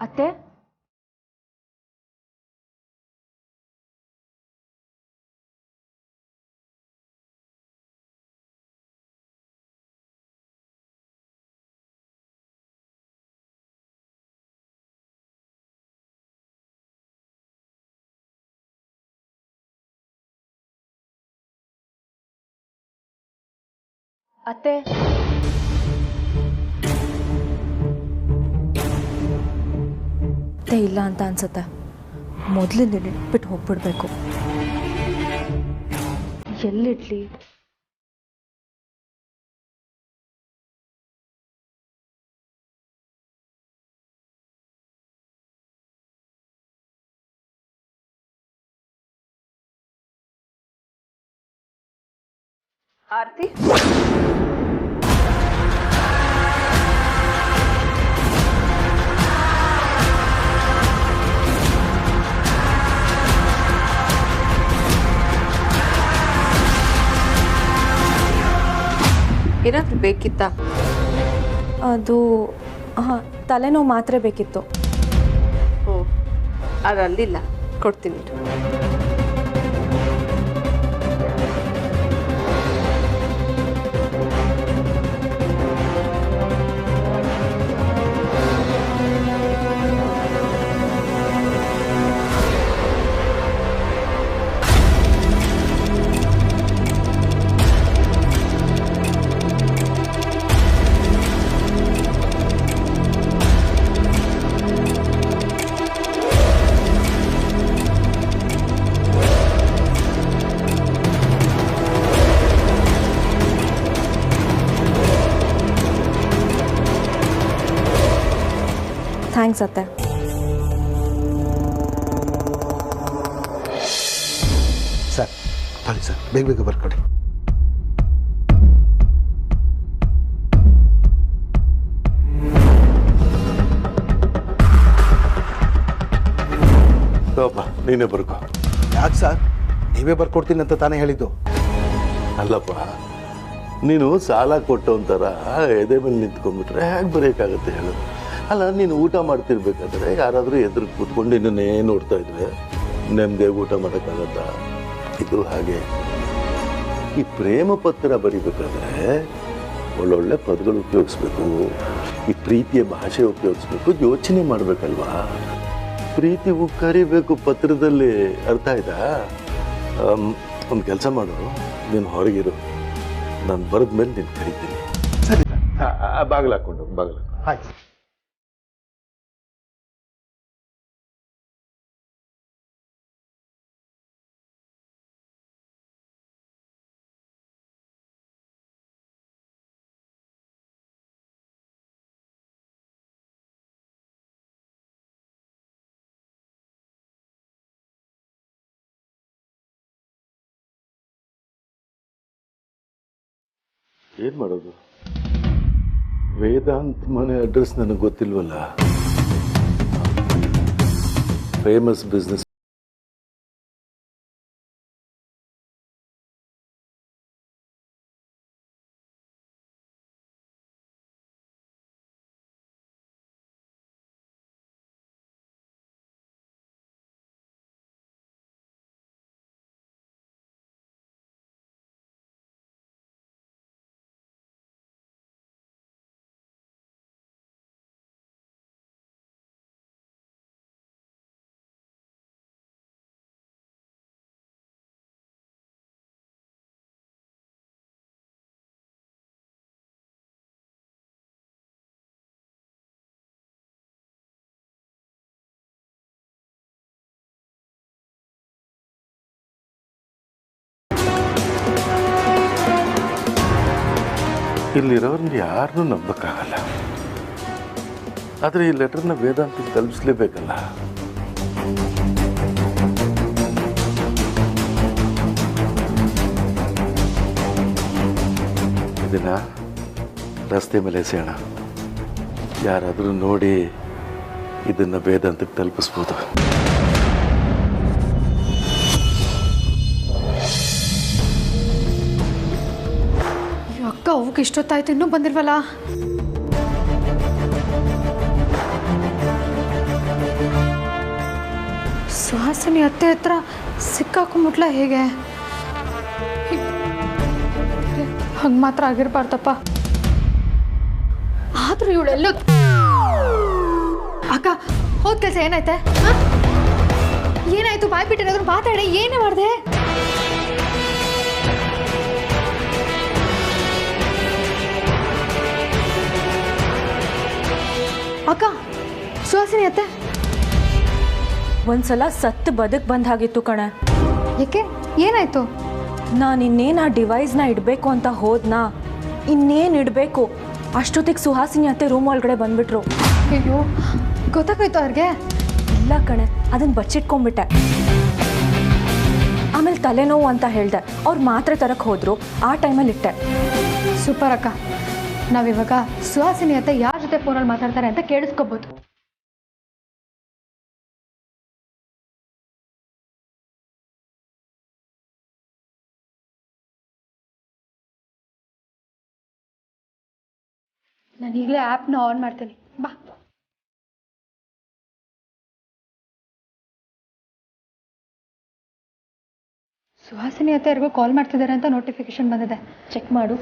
ಅತ್ತೆ ಅತ್ತೆ ಇಲ್ಲ ಅಂತ ಅನ್ಸುತ್ತೆ. ಮೊದಲಿಂದ ಇಟ್ಬಿಟ್ಟು ಹೋಗ್ಬಿಡ್ಬೇಕು. ಎಲ್ಲಿಡ್ಲಿ? ಆರತಿ, ಏನಾದರೂ ಬೇಕಿತ್ತಾ? ಅದು ತಲೆನೋವು ಮಾತ್ರೆ ಬೇಕಿತ್ತು. ಓ, ಅದು ಅಲ್ಲಿಲ್ಲ, ಕೊಡ್ತೀನಿ. ಥ್ಯಾಂಕ್ಸ್ ಅತ್ತೆ. ಸರ್ ಬನ್ನಿ ಸರ್, ಬೇಗ ಬೇಗ ಬರ್ಕೊಡಿ. ನೀನೇ ಬರ್ಕೋ. ಯಾಕೆ ಸರ್, ನೀವೇ ಬರ್ಕೊಡ್ತೀನಿ ಅಂತ ತಾನೇ ಹೇಳಿದ್ದು. ಅಲ್ಲಪ್ಪ, ನೀನು ಸಾಲ ಕೊಟ್ಟವಂತರ ಎದೆ ಮೇಲೆ ನಿಂತ್ಕೊಂಡ್ಬಿಟ್ರೆ ಹೇಗೆ ಬರೆಯೋಕ್ಕಾಗತ್ತೆ ಹೇಳು? ಅಲ್ಲ, ನೀನು ಊಟ ಮಾಡ್ತಿರ್ಬೇಕಾದ್ರೆ ಯಾರಾದರೂ ಎದುರು ಕೂತ್ಕೊಂಡು ಇನ್ನೇ ನೋಡ್ತಾ ಇದ್ರೆ ನೆಮ್ಮದಿ ಊಟ ಮಾಡೋಕ್ಕಾಗತ್ತಾ? ಇದು ಹಾಗೆ. ಈ ಪ್ರೇಮ ಪತ್ರ ಬರಿಬೇಕಾದ್ರೆ ಒಳ್ಳೊಳ್ಳೆ ಪದಗಳು ಉಪಯೋಗಿಸ್ಬೇಕು, ಈ ಪ್ರೀತಿಯ ಭಾಷೆ ಉಪಯೋಗಿಸ್ಬೇಕು, ಯೋಚನೆ ಮಾಡಬೇಕಲ್ವಾ? ಪ್ರೀತಿ ಕರಿಬೇಕು ಪತ್ರದಲ್ಲಿ, ಅರ್ಥ ಆಯ್ತಾ? ಒಂದು ಕೆಲಸ ಮಾಡು, ನೀನು ಹೊರಗಿರು, ನಾನು ಬರೆದ ಮೇಲೆ ನೀನು ಕರಿತೀನಿ. ಸರಿ ಬಾಗಿಲು ಹಾಕ್ಕೊಂಡು ಬಾಗಿಲು. ಆಯ್ತು. ಏನು ಮಾಡೋದು? ವೇದಾಂತ್ ಮನೆ ಅಡ್ರೆಸ್ ನನಗೆ ಗೊತ್ತಿಲ್ವಲ್ಲ. ಫೇಮಸ್ ಬಿಸ್ನೆಸ್ ಇಲ್ಲಿರೋರ್ನ ಯಾರನ್ನೂ ನಂಬಕ್ಕಾಗಲ್ಲ. ಆದರೆ ಈ ಲೆಟರ್ನ ವೇದಾಂತಕ್ಕೆ ತಲುಪಿಸ್ಲೇಬೇಕಲ್ಲ. ಇದನ್ನ ರಸ್ತೆ ಮೇಲೆ ಎಸೆಯೋಣ. ಯಾರಾದರೂ ನೋಡಿ ಇದನ್ನು ವೇದಾಂತಕ್ಕೆ ತಲುಪಿಸ್ಬೋದು. ಅಕ್ಕ ಅವಕ್ಕೆ ಇಷ್ಟೊತ್ತಾಯ್ತು ಇನ್ನೂ ಬಂದಿಲ್ವಲ್ಲ? ಸುಹಾಸಿನಿ ಅತ್ತೆ ಹತ್ರ ಸಿಕ್ಕಾಕೊಂಬಿಟ್ಲ ಹೇಗೆ? ಹಂಗೆ ಮಾತ್ರ ಆಗಿರ್ಬಾರ್ದಪ್ಪ. ಆದ್ರೂ ಇವಳೆಲ್ಲ ಅಕ್ಕ ಹೋದ ಕೆಲಸ ಏನಾಯ್ತೆ? ಏನಾಯ್ತು? ಬಾಯ್ ಬಿಟ್ಟಿರೋದ್ರು ಮಾತಾಡಿ. ಏನೇ ಮಾಡಿದೆ? ಅಕ್ಕ ಸುಹಾಸಿನಿ ಅತ್ತೆ ಒಂದ್ಸಲ ಸತ್ತು ಬದುಕ್ ಬಂದ ಹಾಗಿತ್ತು ಕಣೆ. ಯಾಕೆ? ಏನಾಯ್ತು? ನಾನು ಇನ್ನೇನು ಆ ಡಿವೈಸ್ನ ಇಡಬೇಕು ಅಂತ ಹೋದ್ನಾ, ಇನ್ನೇನು ಇಡಬೇಕು ಅಷ್ಟೊತ್ತಿಗೆ ಸುಹಾಸಿನಿ ಅತ್ತೆ ರೂಮ್ ಒಳಗಡೆ ಬಂದ್ಬಿಟ್ರು. ಅಯ್ಯೋ, ಗೊತ್ತಾಗೋಯ್ತು ಅವ್ರಿಗೆ? ಇಲ್ಲ ಕಣೆ, ಅದನ್ನು ಬಚ್ಚಿಟ್ಕೊಂಡ್ಬಿಟ್ಟೆ. ಆಮೇಲೆ ತಲೆನೋವು ಅಂತ ಹೇಳಿದೆ, ಅವ್ರು ಮಾತ್ರೆ ತರಕ್ಕೆ ಹೋದ್ರು. ಆ ಟೈಮಲ್ಲಿ ಇಟ್ಟೆ. ಸೂಪರ್ ಅಕ್ಕ. ನಾವಿವಾಗ ಸುಹಾಸಿನಿ ಅತ್ತೆ ಯಾರ ಜೊತೆ ಫೋನಲ್ಲಿ ಮಾತಾಡ್ತಾರೆ ಅಂತ ಕೇಳಿಸ್ಕೋಬೋದು. ನಾನು ಈಗಲೇ ಆ್ಯಪ್ನ ಆನ್ ಮಾಡ್ತೀನಿ. ಬಾ. ಸುಹಾಸಿನಿ ಅತ್ತೆ ಯಾರಿಗೂ ಕಾಲ್ ಮಾಡ್ತಿದ್ದಾರೆ ಅಂತ ನೋಟಿಫಿಕೇಶನ್ ಬಂದಿದೆ. ಚೆಕ್ ಮಾಡು.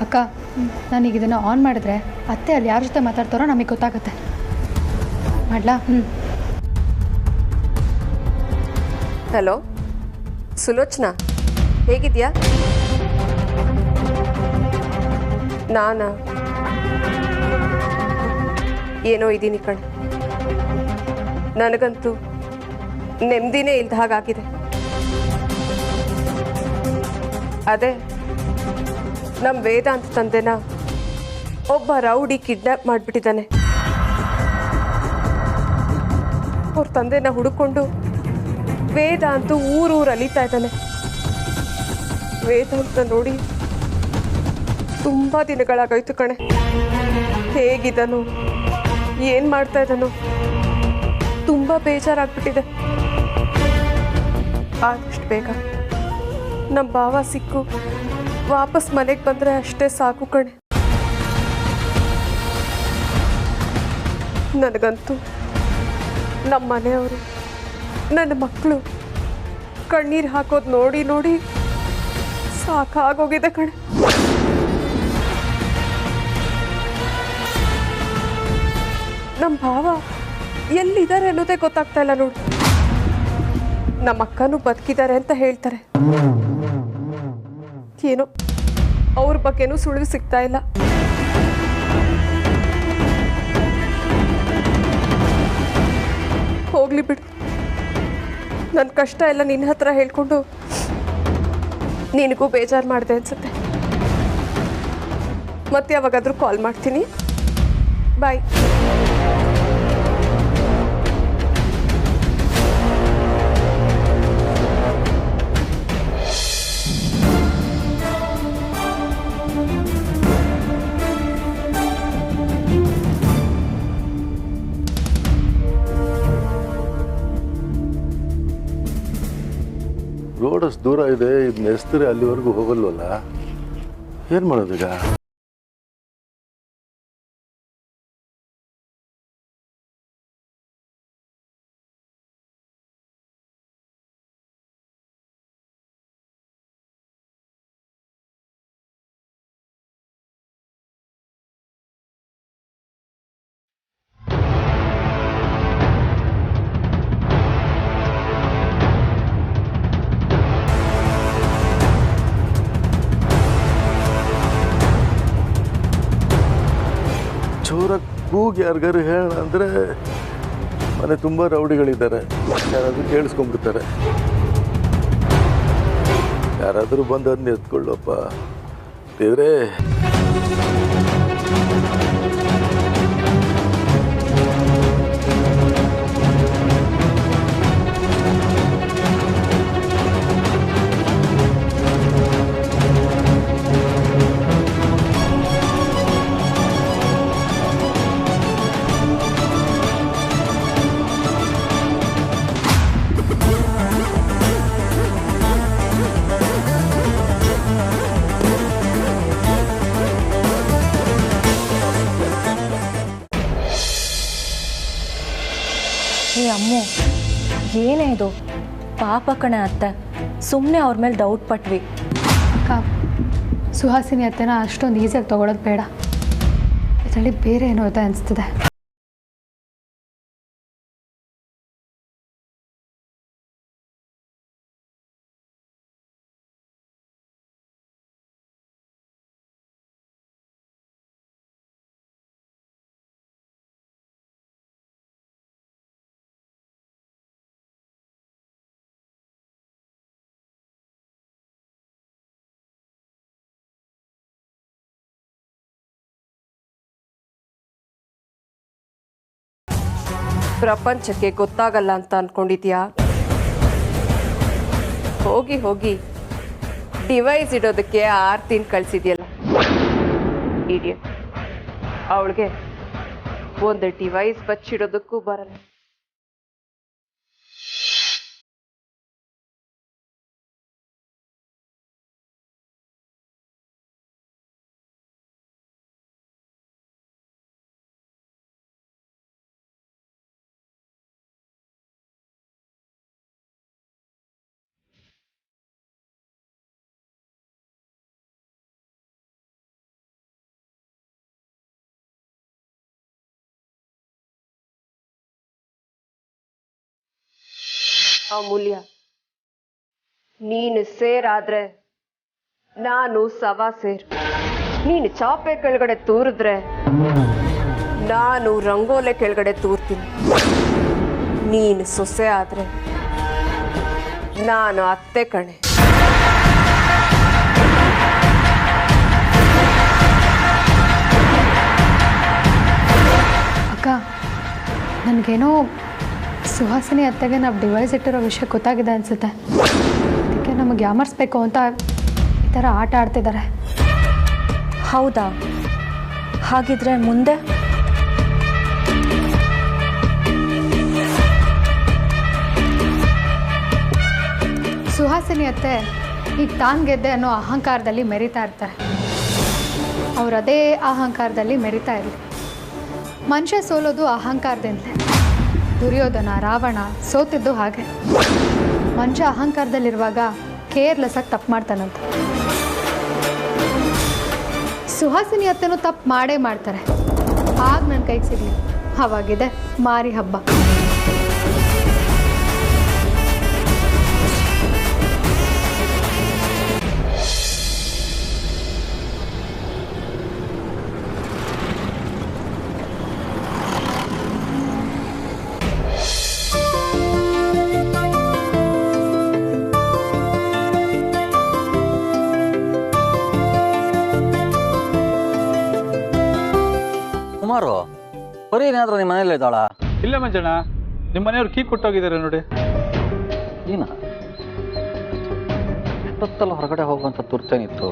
ಅಕ್ಕ, ನಾನೀಗ ಇದನ್ನು ಆನ್ ಮಾಡಿದ್ರೆ ಅತ್ತೆ ಅಲ್ಲಿ ಯಾರ ಜೊತೆ ಮಾತಾಡ್ತಾರೋ ನಮಗೆ ಗೊತ್ತಾಗುತ್ತೆ. ಮಾಡ್ಲಾ? ಹಲೋ ಸುಲೋಚನಾ, ಹೇಗಿದ್ಯಾ? ನಾನಾ ಏನೋ ಇದ್ದೀನಿ ಕಣೆ. ನನಗಂತೂ ನೆಮ್ಮದಿನೇ ಇಲ್ದ ಹಾಗಾಗಿದೆ. ಅದೇ ನಮ್ಮ ವೇದಾಂತ ತಂದೆನ ಒಬ್ಬ ರೌಡಿ ಕಿಡ್ನ್ಯಾಪ್ ಮಾಡಿಬಿಟ್ಟಿದ್ದಾನೆ. ಅವ್ರ ತಂದೆನ ಹುಡುಕೊಂಡು ವೇದಾಂತ ಊರೂರು ಅಲಿತಾ ಇದ್ದಾನೆ. ವೇದಾಂತ ನೋಡಿ ತುಂಬ ದಿನಗಳಾಗೋಯ್ತು ಕಣೆ. ಹೇಗಿದ್ದಾನೋ, ಏನು ಮಾಡ್ತಾ ಇದ್ದಾನೋ, ತುಂಬ ಬೇಜಾರಾಗ್ಬಿಟ್ಟಿದೆ. ಆದಷ್ಟು ಬೇಗ ನಮ್ಮ ಭಾವ ಸಿಕ್ಕು ವಾಪಸ್ ಮನೆಗೆ ಬಂದರೆ ಅಷ್ಟೇ ಸಾಕು ಕಣೆ. ನನಗಂತೂ ನಮ್ಮ ಮನೆಯವರು, ನನ್ನ ಮಕ್ಕಳು ಕಣ್ಣೀರು ಹಾಕೋದು ನೋಡಿ ನೋಡಿ ಸಾಕಾಗೋಗಿದೆ ಕಣೆ. ನಮ್ಮ ಭಾವ ಎಲ್ಲಿದ್ದಾರೆ ಅನ್ನೋದೇ ಗೊತ್ತಾಗ್ತಾ ಇಲ್ಲ ನೋಡಿ. ನಮ್ಮ ಅಕ್ಕನೂ ಬದುಕಿದ್ದಾರೆ ಅಂತ ಹೇಳ್ತಾರೆ. ಏನೋ ಅವ್ರ ಬಗ್ಗೆನೂ ಸುಳಿವು ಸಿಗ್ತಾ ಇಲ್ಲ. ಹೋಗ್ಲಿ ಬಿಡು, ನನ್ನ ಕಷ್ಟ ಎಲ್ಲ ನಿನ್ನ ಹತ್ರ ಹೇಳ್ಕೊಂಡು ನಿನಗೂ ಬೇಜಾರು ಮಾಡಿದೆ ಅನ್ಸುತ್ತೆ. ಮತ್ತೆ ಯಾವಾಗಾದರೂ ಕಾಲ್ ಮಾಡ್ತೀನಿ. ಬಾಯ್. ರೋಡ್ ಅಷ್ಟು ದೂರ ಇದೆ, ಇದನ್ನ ಎಸ್ತರೆ ಅಲ್ಲಿವರೆಗೂ ಹೋಗಲ್ವಲ್ಲ, ಏನು ಮಾಡೋದೀಗ? ಜೋರಾಗಿ ಕೂಗಿ ಯಾರಿಗಾರು ಹೇಳೋಣ ಅಂದರೆ ಮನೆ ತುಂಬ ರೌಡಿಗಳಿದ್ದಾರೆ, ಯಾರಾದರೂ ಕೇಳಿಸ್ಕೊಂಡ್ಬಿಡ್ತಾರೆ. ಯಾರಾದರೂ ಬಂದು ಅದನ್ನ ಎತ್ಕೊಳ್ಳಪ್ಪ ದೇವ್ರೇ. ಏನೇ ಇದು ಪಾಪ ಕಣೆ ಅತ್ತೆ, ಸುಮ್ಮನೆ ಅವ್ರ ಮೇಲೆ ಡೌಟ್ ಪಟ್ವಿ. ಅಕ್ಕ, ಸುಹಾಸಿನಿ ಅತ್ತೆನ ಅಷ್ಟೊಂದು ಈಸಿಯಾಗಿ ತೊಗೊಳೋದು ಬೇಡ. ಇದರಲ್ಲಿ ಬೇರೆ ಏನೋ ಇದೆ ಅನಿಸ್ತಿದೆ. ಪ್ರಪಂಚಕ್ಕೆ ಗೊತ್ತಾಗಲ್ಲ ಅಂತ ಅನ್ಕೊಂಡಿದ್ಯಾ? ಹೋಗಿ ಹೋಗಿ ಡಿವೈಸ್ ಇಡೋದಕ್ಕೆ ಆರ್ತಿನ ಕಳಿಸಿದ್ಯಲ್ಲ ಇಡಿಯಟ್. ಅವಳಿಗೆ ಒಂದು ಡಿವೈಸ್ ಬಚ್ಚಿಡೋದಕ್ಕೂ ಬರಲ್ಲ. ಅಮೂಲ್ಯ, ನೀನು ಸೇರಾದ್ರೆ ನಾನು ಸವಾ ಸೇರ್. ನೀನು ಚಾಪೆ ಕೆಳಗಡೆ ತೂರಿದ್ರೆ ನಾನು ರಂಗೋಲೆ ಕೆಳಗಡೆ ತೂರ್ತೀನಿ. ನೀನು ಸೊಸೆ ಆದ್ರೆ ನಾನು ಅತ್ತೆ ಕಣೆ. ಅಕ್ಕ, ನನಗೇನೋ ಸುಹಾಸಿನಿ ಅತ್ತೆಗೆ ನಾವು ಡಿವೈಸ್ ಇಟ್ಟಿರೋ ವಿಷಯ ಗೊತ್ತಾಗಿದೆ ಅನಿಸುತ್ತೆ. ಅದಕ್ಕೆ ನಮಗೆ ಯಾಮರ್ಸ್ಬೇಕು ಅಂತ ಈ ಥರ ಆಟ ಆಡ್ತಿದ್ದಾರೆ. ಹೌದಾ? ಹಾಗಿದ್ರೆ ಮುಂದೆ ಸುಹಾಸಿನಿ ಅತ್ತೆ ಈಗ ತಾನು ಗೆದ್ದೆ ಅನ್ನೋ ಅಹಂಕಾರದಲ್ಲಿ ಮೆರಿತಾ ಇರ್ತಾರೆ. ಅವರದೇ ಅಹಂಕಾರದಲ್ಲಿ ಮೆರಿತಾ ಇರಲಿ. ಮನುಷ್ಯ ಸೋಲೋದು ಅಹಂಕಾರದಿಂದಲೇ. ದುರ್ಯೋಧನ, ರಾವಣ ಸೋತಿದ್ದು ಹಾಗೆ. ಮನುಷ್ಯ ಅಹಂಕಾರದಲ್ಲಿರುವಾಗ ಕೇರ್ಲೆಸ್ ಆಗಿ ತಪ್ಪು ಮಾಡ್ತಾನಂತ. ಸುಹಾಸಿನಿ ಅತ್ತೆನೂ ತಪ್ಪು ಮಾಡೇ ಮಾಡ್ತಾರೆ. ಆಗ ನನ್ನ ಕೈಗೆ ಸಿಗಲಿ, ಅವಾಗಿದೆ ಮಾರಿ ಹಬ್ಬ. ಕುಮಾರು, ಬರೀ ಏನಾದರೂ ನಿಮ್ಮ ಮನೇಲಿ ಇದ್ದಾಳ? ಇಲ್ಲ ಮಂಜಣ್ಣ, ನಿಮ್ಮ ಮನೆಯವ್ರು ಕೀ ಕೊಟ್ಟೋಗಿದ್ದಾರೆ ನೋಡಿ. ಏನ ಎಷ್ಟೊತ್ತಲ್ಲ ಹೊರಗಡೆ ಹೋಗುವಂಥ ತುರ್ತೇನಿತ್ತು.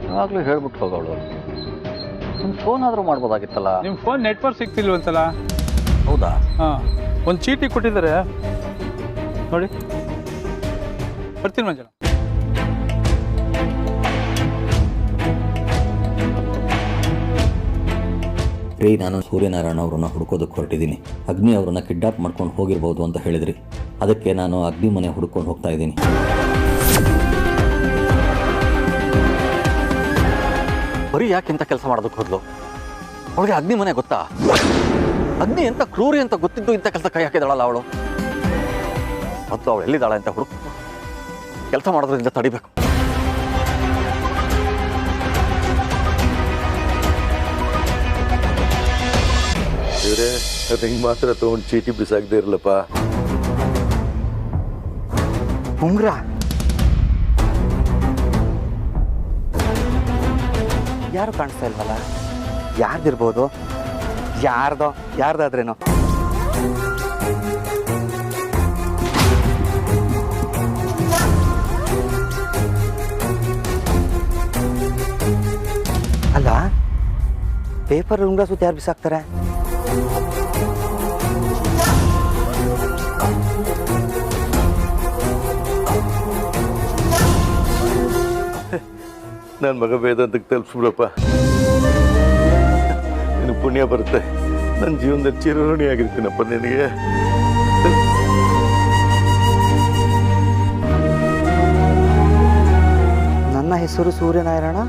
ಯಾವಾಗಲೂ ಹೇಳ್ಬಿಟ್ಟು ಹೋಗೋಳು. ನಿಮ್ಮ ಫೋನ್ ಆದರೂ ಮಾಡ್ಬೋದಾಗಿತ್ತಲ್ಲ. ನಿಮ್ಮ ಫೋನ್ ನೆಟ್ವರ್ಕ್ ಸಿಗ್ತಿಲ್ವಂತಲ್ಲ? ಹೌದಾ? ಹಾಂ, ಒಂದು ಚೀಟಿ ಕೊಟ್ಟಿದ್ದಾರೆ ನೋಡಿ. ಬರ್ತೀನಿ ಮಂಜಣ್ಣ. ರೀ, ನಾನು ಸೂರ್ಯನಾರಾಯಣ ಅವರನ್ನು ಹುಡ್ಕೋದಕ್ಕೆ ಹೊರಟಿದ್ದೀನಿ. ಅಗ್ನಿ ಅವರನ್ನು ಕಿಡ್ನಾಪ್ ಮಾಡ್ಕೊಂಡು ಹೋಗಿರ್ಬೋದು ಅಂತ ಹೇಳಿದ್ರಿ. ಅದಕ್ಕೆ ನಾನು ಅಗ್ನಿ ಮನೆ ಹುಡ್ಕೊಂಡು ಹೋಗ್ತಾ ಇದ್ದೀನಿ. ಬರೀ ಯಾಕೆ ಇಂಥ ಕೆಲಸ ಮಾಡೋದಕ್ಕೆ ಹೋದ್ಲು? ಅವಳಿಗೆ ಅಗ್ನಿ ಮನೆ ಗೊತ್ತಾ? ಅಗ್ನಿ ಎಂತ ಕ್ರೂರಿ ಅಂತ ಗೊತ್ತಿದ್ದು ಇಂಥ ಕೆಲಸ ಕೈ ಹಾಕಿದಾಳಲ್ಲ ಅವಳು. ಮತ್ತು ಅವಳು ಎಲ್ಲಿದ್ದಾಳೆ ಅಂತ ಹುಡುಕ ಕೆಲಸ ಮಾಡೋದ್ರಿಂದ ತಡಿಬೇಕು. ಇವ್ರೆ ರಿಂಗ್ ಮಾತ್ರ ತಗೊಂಡು ಚೀಟಿ ಬಿಸಾಕದೇ ಇರಲಪ್ಪ. ಉಂಗ್ರ ಯಾರು ಕಾಣಿಸ್ತಾ ಇಲ್ವಲ್ಲ? ಯಾರ್ದಿರ್ಬೋದು? ಯಾರ್ದಾದ್ರೇನೋ. ಅಲ್ಲ, ಪೇಪರ್ ಉಂಗ್ರ ಸುತ್ತ ಯಾರು ಬಿಸಾಕ್ತಾರೆ? ನನ್ನ ಮಗ ವೇದಾಂತಕ್ಕೆ ತಲುಪಿಸ್ಬಿಡಪ್ಪ, ನಿನಗೆ ಪುಣ್ಯ ಬರುತ್ತೆ. ನನ್ನ ಜೀವನದಲ್ಲಿ ಚಿರಋಣಿಯಾಗಿರ್ತೀನಪ್ಪ ನಿನಗೆ. ನನ್ನ ಹೆಸರು ಸೂರ್ಯನಾರಾಯಣ.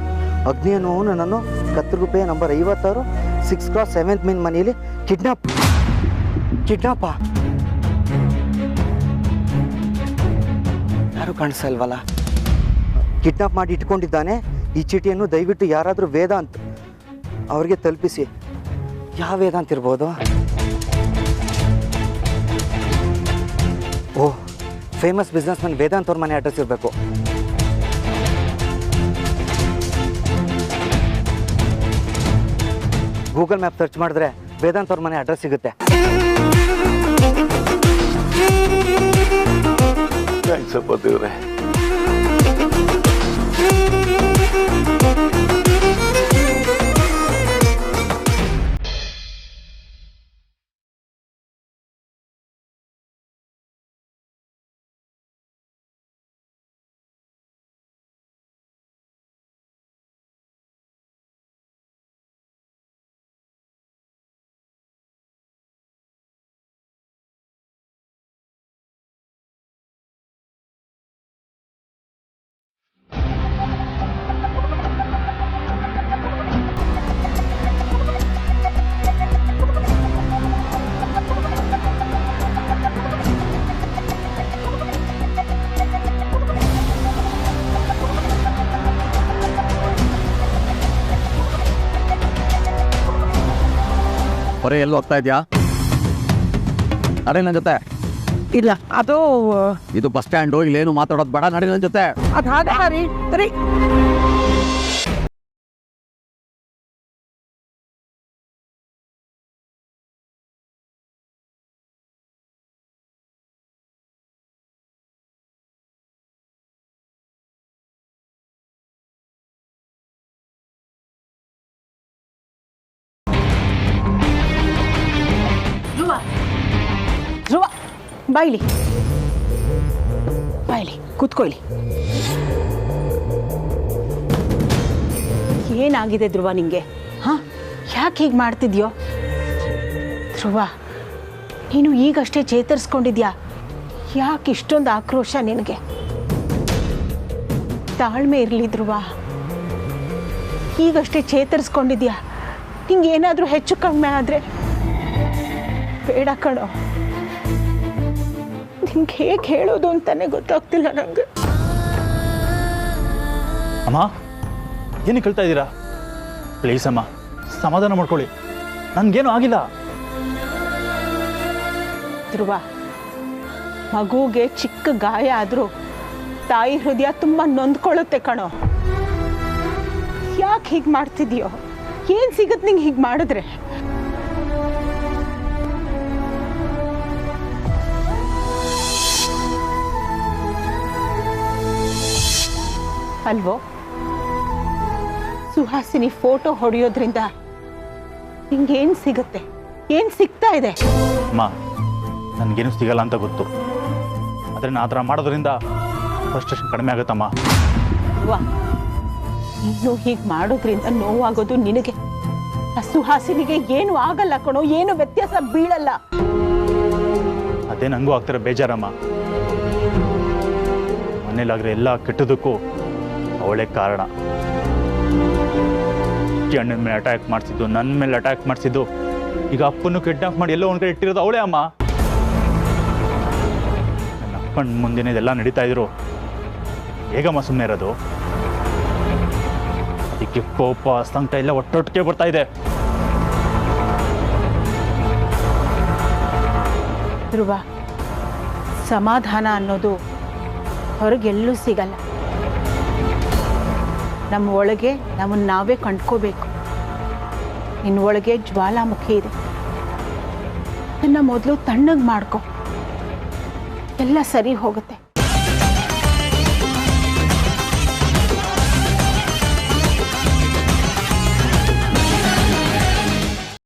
ಅಗ್ನಿ ಅನ್ನೋನು ನನ್ನನ್ನು ಕತ್ತಗುಪ್ಪೆ ನಂಬರ್ 56 6x7 ಮೇನ್ ಮನೆಯಲ್ಲಿ ಕಿಡ್ನಾಪಾ ಯಾರು ಕಾಣಿಸ್ತಾ ಇಲ್ವಲ್ಲ? ಕಿಡ್ನಾಪ್ ಮಾಡಿ ಇಟ್ಕೊಂಡಿದ್ದಾನೆ. ಈ ಚೀಟಿಯನ್ನು ದಯವಿಟ್ಟು ಯಾರಾದರೂ ವೇದಾಂತ್ ಅವ್ರಿಗೆ ತಲುಪಿಸಿ. ಯಾವ ವೇದಾಂತ್ ಇರ್ಬೋದು? ಓಹ್, ಫೇಮಸ್ ಬಿಸ್ನೆಸ್ ಮ್ಯಾನ್ ವೇದಾಂತ್ ಅವ್ರ ಮನೆ ಅಡ್ರೆಸ್ ಇರಬೇಕು. ಗೂಗಲ್ ಮ್ಯಾಪ್ ಸರ್ಚ್ ಮಾಡಿದ್ರೆ ವೇದಾಂತ್ ಅವ್ರ ಮನೆ ಅಡ್ರೆಸ್ ಸಿಗುತ್ತೆ. ಥ್ಯಾಂಕ್ಸಪ್ಪ ದೇವ್ರೆ. ಹೊರೆ ಎಲ್ಲೂ ಹೋಗ್ತಾ ಇದೆಯಾ? ನಡಿ ನನ್ನ ಜೊತೆ. ಇಲ್ಲ, ಅದು ಇದು ಬಸ್ ಸ್ಟ್ಯಾಂಡು, ಇಲ್ಲೇನು ಮಾತಾಡೋದು ಬೇಡ. ನಡಿ ನನ್ನ ಜೊತೆ. ಅದು ಹಾಗೆ ರೀ. ಸರಿ. ಧ್ರುವ, ಬಾಯ್ಲಿ ಕೂತ್ಕೊಳ್ಳಿ. ಏನಾಗಿದೆ ಧ್ರುವ ನಿಂಗೆ? ಹಾಂ, ಯಾಕೆ ಹೀಗೆ ಮಾಡ್ತಿದ್ಯೋ? ಧ್ರುವ, ನೀನು ಈಗಷ್ಟೇ ಚೇತರಿಸ್ಕೊಂಡಿದ್ಯಾ, ಯಾಕೆ ಇಷ್ಟೊಂದು ಆಕ್ರೋಶ ನಿನಗೆ? ತಾಳ್ಮೆ ಇರಲಿ ಧ್ರುವ, ಈಗಷ್ಟೇ ಚೇತರಿಸ್ಕೊಂಡಿದ್ಯಾ. ನಿಂಗೆ ಏನಾದರೂ ಹೆಚ್ಚು ಕಡಿಮೆ ಆದರೆ ಬೇಡ ಕಣೋ. ನಿಂಗೆ ಹೇಗೆ ಹೇಳೋದು ಅಂತಾನೆ ಗೊತ್ತಾಗ್ತಿಲ್ಲ ನನಗೆ. ಅಮ್ಮ, ಏನಕ್ಕೆ ಹೇಳ್ತಾ ಇದ್ದೀರಾ? ಪ್ಲೀಸ್ ಅಮ್ಮ, ಸಮಾಧಾನ ಮಾಡ್ಕೊಳ್ಳಿ. ನನಗೇನು ಆಗಿಲ್ಲ. ಧ್ರುವ, ಮಗುಗೆ ಚಿಕ್ಕ ಗಾಯ ಆದರೂ ತಾಯಿ ಹೃದಯ ತುಂಬ ನೊಂದ್ಕೊಳ್ಳುತ್ತೆ ಕಣೋ. ಯಾಕೆ ಹೀಗೆ ಮಾಡ್ತಿದ್ಯೋ? ಏನು ಸಿಗುತ್ತೆ ನಿಂಗೆ ಹೀಗೆ ಮಾಡಿದ್ರೆ? ಅಲ್ವೋ? ಸುಹಾಸಿನಿ ಫೋಟೋ ಹೊಡೆಯೋದ್ರಿಂದ ನಿಂಗೇನು ಸಿಗುತ್ತೆ? ಏನು ಸಿಗ್ತಾ ಇದೆ? ಅಮ್ಮ, ನನಗೇನು ಸಿಗಲ್ಲ ಅಂತ ಗೊತ್ತು. ಆದರೆ ನಾನು ಆ ಥರ ಮಾಡೋದ್ರಿಂದ ಫ್ರಸ್ಟ್ರೇಷನ್ ಕಡಿಮೆ ಆಗುತ್ತಮ್ಮ. ವಾ, ನೀನು ಹೀಗೆ ಮಾಡೋದ್ರಿಂದ ನೋವಾಗೋದು ನಿನಗೆ. ಆ ಸುಹಾಸಿನಿಗೆ ಏನು ಆಗಲ್ಲ ಕಣೋ, ಏನು ವ್ಯತ್ಯಾಸ ಬೀಳಲ್ಲ. ಅದೇ ನನಗೂ ಆಗ್ತಿರೋ ಬೇಜಾರಮ್ಮ. ಮನೇಲಾಗ್ರೆ ಎಲ್ಲ ಕೆಟ್ಟದಕ್ಕೂ ಅವಳೇ ಕಾರಣ. ಅಣ್ಣನ ಮೇಲೆ ಅಟ್ಯಾಕ್ ಮಾಡಿಸಿದ್ದು, ನನ್ನ ಮೇಲೆ ಅಟ್ಯಾಕ್ ಮಾಡಿಸಿದ್ದು, ಈಗ ಅಪ್ಪನ್ನು ಕಿಡ್ನಾಪ್ ಮಾಡಿ ಎಲ್ಲೋ ಒಂದು ಕಡೆ ಇಟ್ಟಿರೋದು ಅವಳೇ ಅಮ್ಮ. ನನ್ನ ಅಪ್ಪನ ಮುಂದಿನ ಇದೆಲ್ಲ ನಡೀತಾ ಇದ್ರು, ಹೇಗಮ್ಮ ಸುಮ್ಮನೆ ಇರೋದು? ಅದಕ್ಕೆ ಕೋಪ, ಸಂಕಟ ಎಲ್ಲ ಒಟ್ಟೊಟ್ಟಿಗೆ ಬರ್ತಾ ಇದೆ. ಧ್ರುವ, ಸಮಾಧಾನ ಅನ್ನೋದು ಹೊರಗೆಲ್ಲೂ ಸಿಗಲ್ಲ. ನಮ್ಮ ಒಳಗೆ ನಮ್ಮನ್ನು ನಾವೇ ಕಂಡ್ಕೋಬೇಕು. ನಿನ್ನ ಒಳಗೆ ಜ್ವಾಲಾಮುಖಿ ಇದೆ, ಅದನ್ನು ಮೊದಲು ತಣ್ಣಗೆ ಮಾಡ್ಕೊ, ಎಲ್ಲ ಸರಿ ಹೋಗುತ್ತೆ.